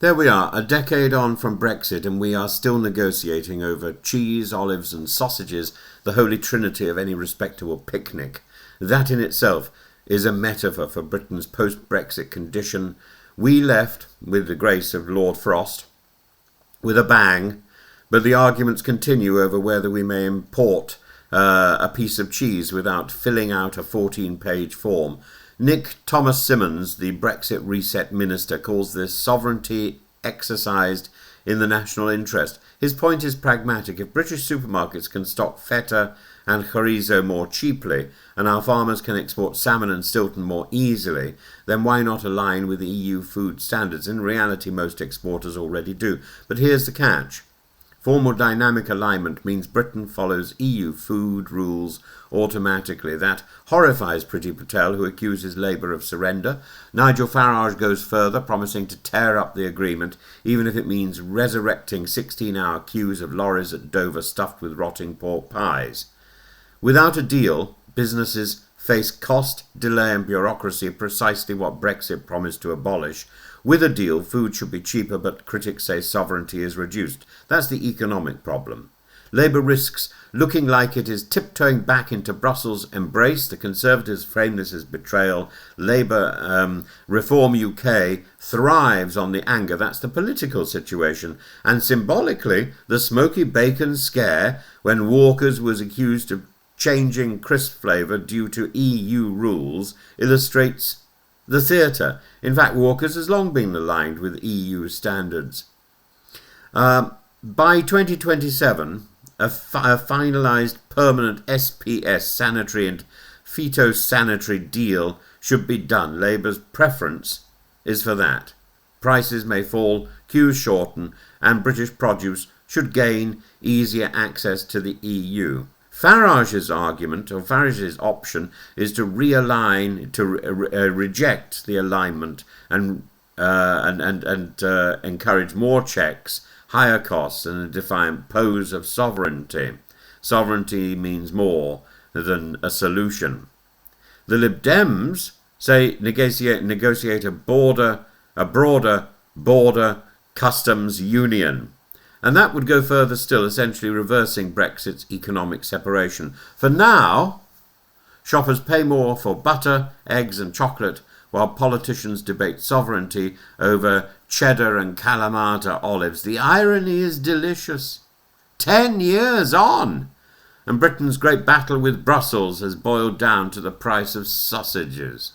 There we are, a decade on from Brexit, and we are still negotiating over cheese, olives and sausages, the holy trinity of any respectable picnic. That in itself is a metaphor for Britain's post-Brexit condition. We left, with the grace of Lord Frost, with a bang, but the arguments continue over whether we may import a piece of cheese without filling out a 14-page form. Thomas-Symonds, the Brexit reset minister, calls this sovereignty exercised in the national interest. His point is pragmatic. If British supermarkets can stock feta and chorizo more cheaply, and our farmers can export salmon and Stilton more easily, then why not align with the EU food standards? In reality, most exporters already do. But here's the catch. Formal dynamic alignment means Britain follows EU food rules automatically. That horrifies Priti Patel, who accuses Labour of surrender. Nigel Farage goes further, promising to tear up the agreement, even if it means resurrecting 16-hour queues of lorries at Dover stuffed with rotting pork pies. Without a deal, businesses face cost, delay and bureaucracy, precisely what Brexit promised to abolish. With a deal, food should be cheaper, but critics say sovereignty is reduced. That's the economic problem. Labour risks looking like it is tiptoeing back into Brussels' embrace. The Conservatives frame this as betrayal. Labour Reform UK thrives on the anger. That's the political situation. And symbolically, the smoky bacon scare, when Walker's was accused of changing crisp flavour due to EU rules, illustrates the theatre. In fact, Walker's has long been aligned with EU standards. By 2027, a finalised permanent SPS sanitary and phytosanitary deal should be done. Labour's preference is for that. Prices may fall, queues shorten, and British produce should gain easier access to the EU. Farage's argument, or Farage's option, is to realign, to reject the alignment and encourage more checks, higher costs, and a defiant pose of sovereignty. Sovereignty means more than a solution. The Lib Dems say negotiate a broader border customs union. And that would go further still, essentially reversing Brexit's economic separation. For now, shoppers pay more for butter, eggs and chocolate, while politicians debate sovereignty over cheddar and Kalamata olives. The irony is delicious. 10 years on, and Britain's great battle with Brussels has boiled down to the price of sausages.